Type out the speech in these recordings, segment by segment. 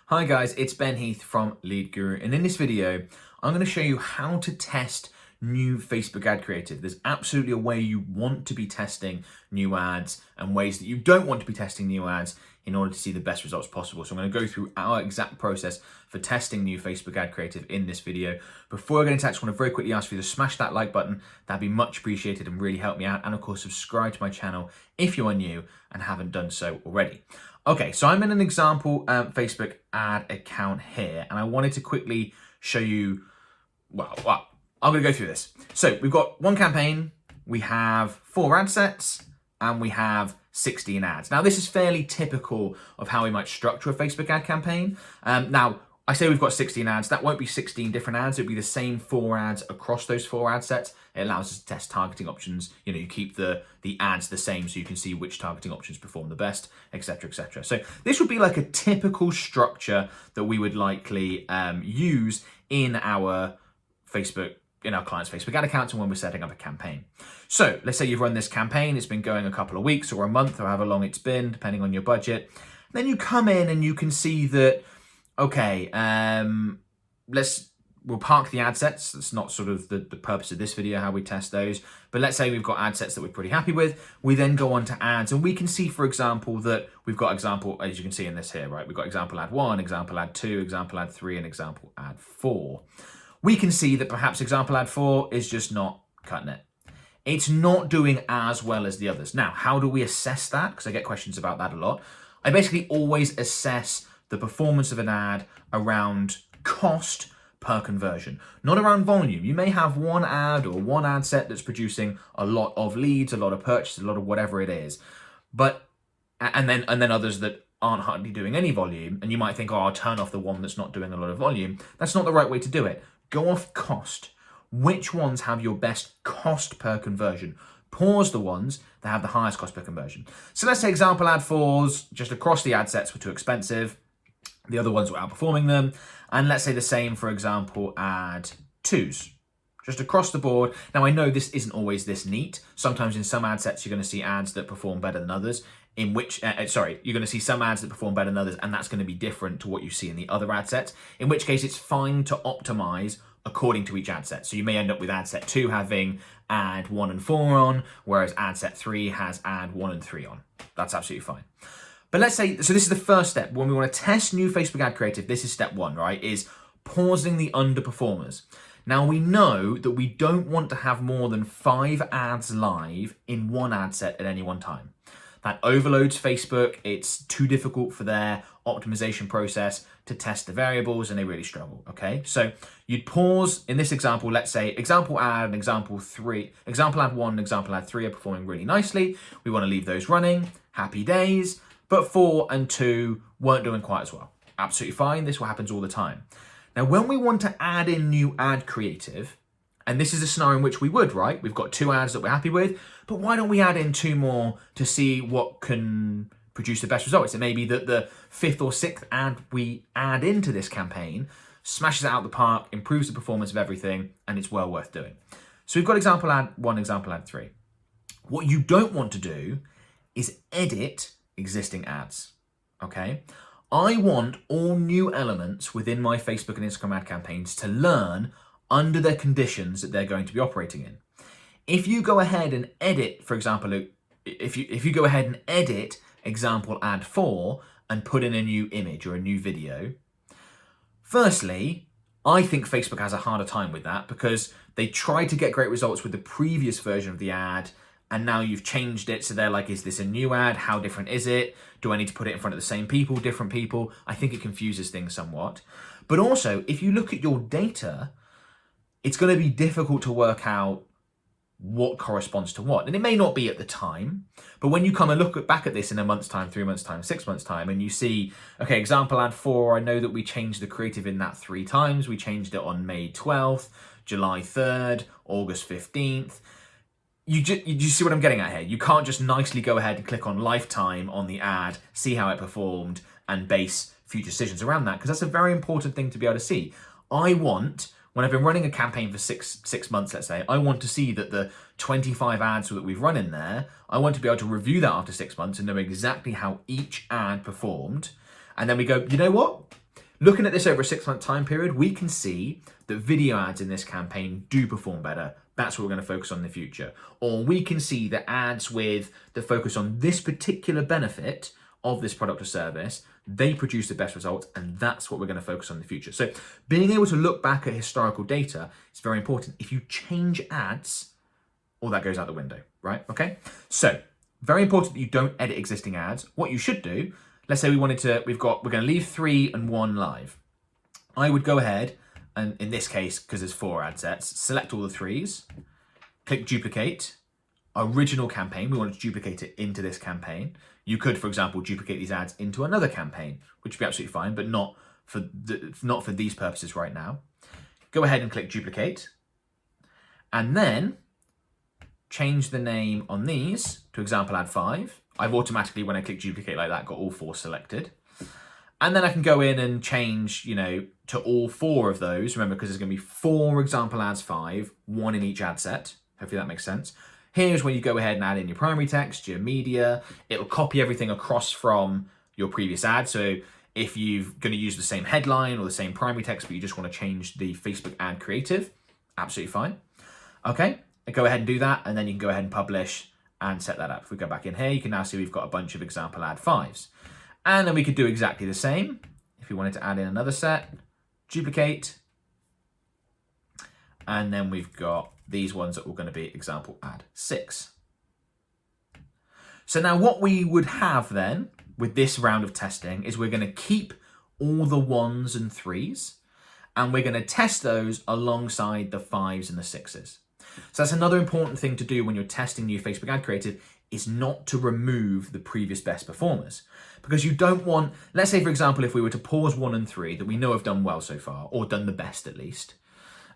Hi guys, it's Ben Heath from Lead Guru, and in this video, I'm going to show you how to test new Facebook ad creative. There's absolutely a way you want to be testing new ads and ways that you don't want to be testing new ads in order to see the best results possible. So I'm going to go through our exact process for testing new Facebook ad creative in this video. Before I get into that, I just want to very quickly ask you to smash that like button. That'd be much appreciated and really help me out. And of course, subscribe to my channel if you are new and haven't done so already. Okay, so I'm in an example Facebook ad account here, and I wanted to quickly show you, well, I'm gonna go through this. So we've got one campaign, we have 4 ad sets, and we have 16 ads. Now this is fairly typical of how we might structure a Facebook ad campaign. Now, I say we've got 16 ads, that won't be 16 different ads, it'll be the same 4 ads across those 4 ad sets. It allows us to test targeting options. You know, you keep the ads the same so you can see which targeting options perform the best, etc., etc. So this would be like a typical structure that we would likely use in our client's Facebook ad accounts and when we're setting up a campaign. So let's say you've run this campaign, it's been going a couple of weeks or a month or however long it's been, depending on your budget. Then you come in and you can see that, okay, we'll park the ad sets. That's not sort of the purpose of this video, how we test those. But let's say we've got ad sets that we're pretty happy with. We then go on to ads and we can see, for example, that we've got example, as you can see in this here, right? We've got example ad 1, example ad 2, example ad 3, and example ad 4. We can see that perhaps example ad 4 is just not cutting it. It's not doing as well as the others. Now, how do we assess that? Because I get questions about that a lot. I basically always assess the performance of an ad around cost per conversion, not around volume. You may have one ad or one ad set that's producing a lot of leads, a lot of purchases, a lot of whatever it is, but and then others that aren't hardly doing any volume, and you might think, oh, I'll turn off the one that's not doing a lot of volume. That's not the right way to do it. Go off cost. Which ones have your best cost per conversion? Pause the ones that have the highest cost per conversion. So let's say example ad 4s just across the ad sets were too expensive. The other ones were outperforming them. And let's say the same for example ad 2s, just across the board. Now I know this isn't always this neat. Sometimes in some ad sets, you're gonna see ads that perform better than others, you're gonna see some ads that perform better than others, and that's gonna be different to what you see in the other ad sets, in which case it's fine to optimize according to each ad set. So you may end up with ad set 2 having ad 1 and 4 on, whereas ad set 3 has ad 1 and 3 on. That's absolutely fine. But let's say, so this is the first step. When we want to test new Facebook ad creative, this is step 1, right? Is pausing the underperformers. Now we know that we don't want to have more than 5 ads live in one ad set at any one time. That overloads Facebook. It's too difficult for their optimization process to test the variables and they really struggle, okay? So you'd pause, in this example, let's say example ad and example ad 1 and example ad 3 are performing really nicely. We want to leave those running, happy days. But 4 and 2 weren't doing quite as well. Absolutely fine, this happens all the time. Now, when we want to add in new ad creative, and this is a scenario in which we would, right? We've got 2 ads that we're happy with, but why don't we add in 2 more to see what can produce the best results? It may be that the 5th or 6th ad we add into this campaign smashes it out the park, improves the performance of everything, and it's well worth doing. So we've got example ad 1, example ad 3. What you don't want to do is edit existing ads, okay? I want all new elements within my Facebook and Instagram ad campaigns to learn under the conditions that they're going to be operating in. If you go ahead and edit, for example, if you go ahead and edit example ad 4 and put in a new image or a new video, firstly, I think Facebook has a harder time with that because they tried to get great results with the previous version of the ad, and now you've changed it, so they're like, is this a new ad? How different is it? Do I need to put it in front of the same people, different people? I think it confuses things somewhat. But also, if you look at your data, it's going to be difficult to work out what corresponds to what. And it may not be at the time, but when you come and look back at this in a month's time, 3 months' time, 6 months' time, and you see, okay, example ad 4, I know that we changed the creative in that 3 times. We changed it on May 12th, July 3rd, August 15th. You see what I'm getting at here? You can't just nicely go ahead and click on lifetime on the ad, see how it performed, and base future decisions around that, because that's a very important thing to be able to see. I want, when I've been running a campaign for six months, let's say, I want to see that the 25 ads that we've run in there, I want to be able to review that after 6 months and know exactly how each ad performed. And then we go, you know what? Looking at this over a 6-month time period, we can see that video ads in this campaign do perform better. That's what we're going to focus on in the future. Or we can see that ads with the focus on this particular benefit of this product or service, they produce the best results, and that's what we're going to focus on in the future. So being able to look back at historical data is very important. If you change ads, all that goes out the window, right? Okay. So very important that you don't edit existing ads. What you should do, let's say we're going to leave 3 and 1 live. I would go ahead and, in this case, because there's 4 ad sets, select all the 3s, click duplicate, original campaign. We want to duplicate it into this campaign. You could, for example, duplicate these ads into another campaign, which would be absolutely fine, but not for these purposes right now. Go ahead and click duplicate, and then change the name on these to example ad 5. I've automatically, when I click duplicate like that, got all 4 selected. And then I can go in and change, to all 4 of those. Remember, because there's going to be 4 example ads 5, 1 in each ad set. Hopefully that makes sense. Here's where you go ahead and add in your primary text, your media. It'll copy everything across from your previous ad. So if you're going to use the same headline or the same primary text, but you just want to change the Facebook ad creative, absolutely fine. Okay, go ahead and do that. And then you can go ahead and publish and set that up. If we go back in here, you can now see we've got a bunch of example ad 5s. And then we could do exactly the same. If we wanted to add in another set, duplicate. And then we've got these ones that were going to be example ad 6. So now what we would have then with this round of testing is we're going to keep all the 1s and 3s, and we're going to test those alongside the 5s and the 6s. So that's another important thing to do when you're testing new Facebook ad creative, is not to remove the previous best performers. Because you don't want, let's say for example, if we were to pause 1 and 3 that we know have done well so far, or done the best at least,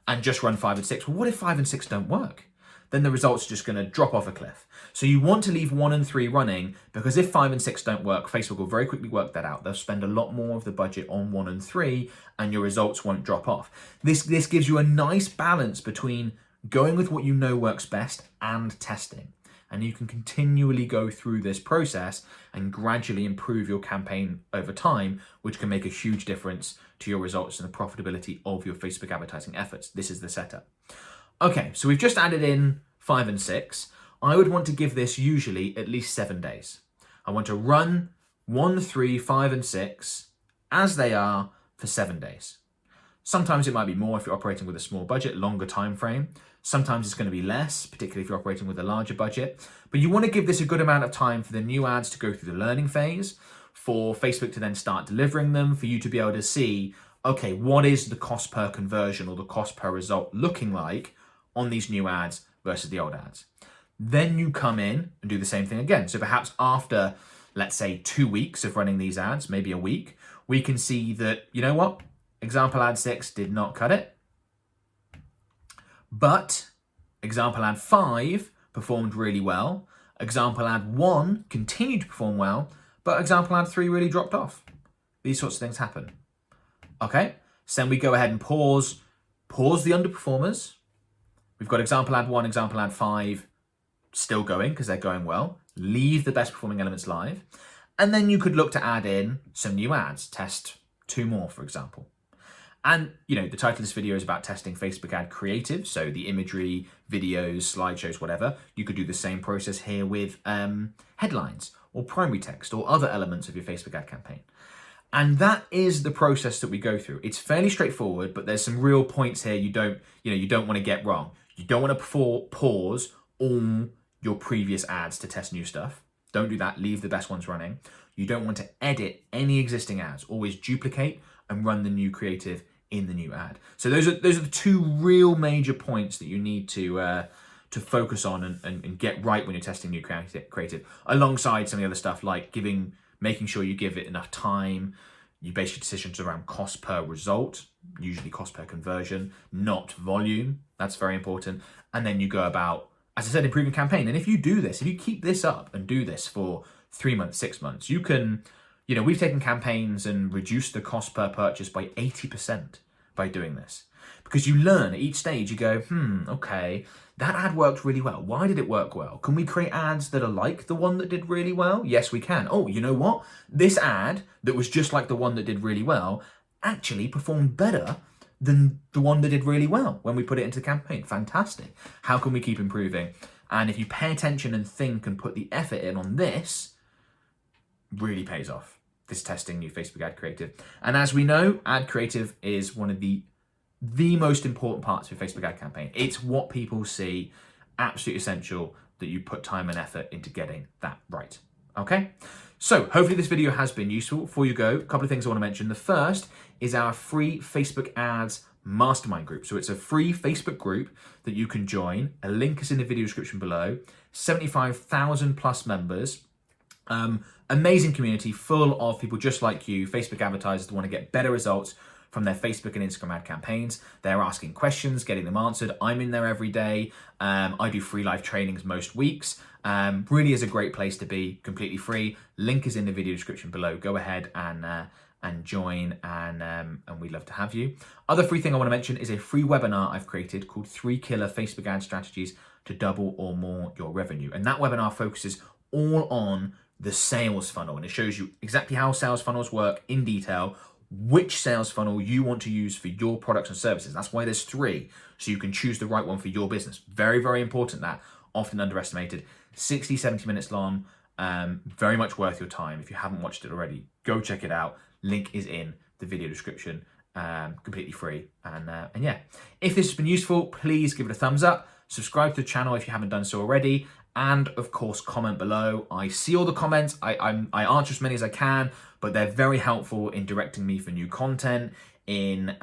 and just run 5 and 6. Well, what if 5 and 6 don't work? Then the results are just going to drop off a cliff. So you want to leave 1 and 3 running, because if 5 and 6 don't work, Facebook will very quickly work that out. They'll spend a lot more of the budget on 1 and 3, and your results won't drop off. This gives you a nice balance between going with what you know works best and testing. And you can continually go through this process and gradually improve your campaign over time, which can make a huge difference to your results and the profitability of your Facebook advertising efforts. This is the setup. Okay, so we've just added in 5 and 6. I would want to give this usually at least 7 days. I want to run 1, 3, 5, and 6 as they are for 7 days. Sometimes it might be more if you're operating with a small budget, longer time frame. Sometimes it's going to be less, particularly if you're operating with a larger budget. But you want to give this a good amount of time for the new ads to go through the learning phase, for Facebook to then start delivering them, for you to be able to see, okay, what is the cost per conversion or the cost per result looking like on these new ads versus the old ads. Then you come in and do the same thing again. So perhaps after, let's say, 2 weeks of running these ads, maybe a week, we can see that, you know what? Example ad 6 did not cut it. But example ad 5 performed really well. Example ad 1 continued to perform well, but example ad 3 really dropped off. These sorts of things happen. Okay, so then we go ahead and pause the underperformers. We've got example ad 1, example ad 5 still going because they're going well. Leave the best performing elements live. And then you could look to add in some new ads, test 2 more, for example. And, the title of this video is about testing Facebook ad creative. So the imagery, videos, slideshows, whatever. You could do the same process here with headlines or primary text or other elements of your Facebook ad campaign. And that is the process that we go through. It's fairly straightforward, but there's some real points here you don't want to get wrong. You don't want to pause all your previous ads to test new stuff. Don't do that. Leave the best ones running. You don't want to edit any existing ads. Always duplicate and run the new creative in the new ad. So those are the 2 real major points that you need to focus on and get right when you're testing new creative, alongside some of the other stuff like making sure you give it enough time. You base your decisions around cost per result, usually cost per conversion, not volume. That's very important. And then you go about, as I said, improving campaign. And if you do this, if you keep this up and do this for 3 months, 6 months, you can, we've taken campaigns and reduced the cost per purchase by 80% by doing this. Because you learn at each stage, you go, okay, that ad worked really well. Why did it work well? Can we create ads that are like the one that did really well? Yes, we can. Oh, you know what? This ad that was just like the one that did really well actually performed better than the one that did really well when we put it into the campaign. Fantastic. How can we keep improving? And if you pay attention and think and put the effort in on this, really pays off. This testing new Facebook ad creative. And as we know, ad creative is one of the most important parts of your Facebook ad campaign. It's what people see, absolutely essential that you put time and effort into getting that right. Okay? So hopefully this video has been useful. Before you go, a couple of things I want to mention. The first is our free Facebook ads mastermind group. So it's a free Facebook group that you can join. A link is in the video description below. 75,000 plus members. Amazing community full of people just like you, Facebook advertisers that want to get better results from their Facebook and Instagram ad campaigns. They're asking questions, getting them answered. I'm in there every day. I do free live trainings most weeks. Really is a great place to be, completely free. Link is in the video description below. Go ahead and join, and we'd love to have you. Other free thing I want to mention is a free webinar I've created called 3 Killer Facebook Ad Strategies to Double or More Your Revenue. And that webinar focuses all on the sales funnel, and it shows you exactly how sales funnels work in detail, which sales funnel you want to use for your products and services. That's why there's 3, so you can choose the right one for your business. Very, very important, that often underestimated. 60, 70 minutes long, very much worth your time. If you haven't watched it already, go check it out. Link is in the video description, completely free. And yeah, if this has been useful, please give it a thumbs up, subscribe to the channel if you haven't done so already, and of course, comment below. I see all the comments. I answer as many as I can, but they're very helpful in directing me for new content, in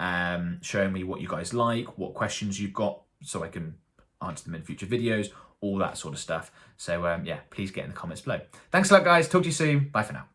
showing me what you guys like, what questions you've got, so I can answer them in future videos, all that sort of stuff. So yeah, please get in the comments below. Thanks a lot, guys. Talk to you soon. Bye for now.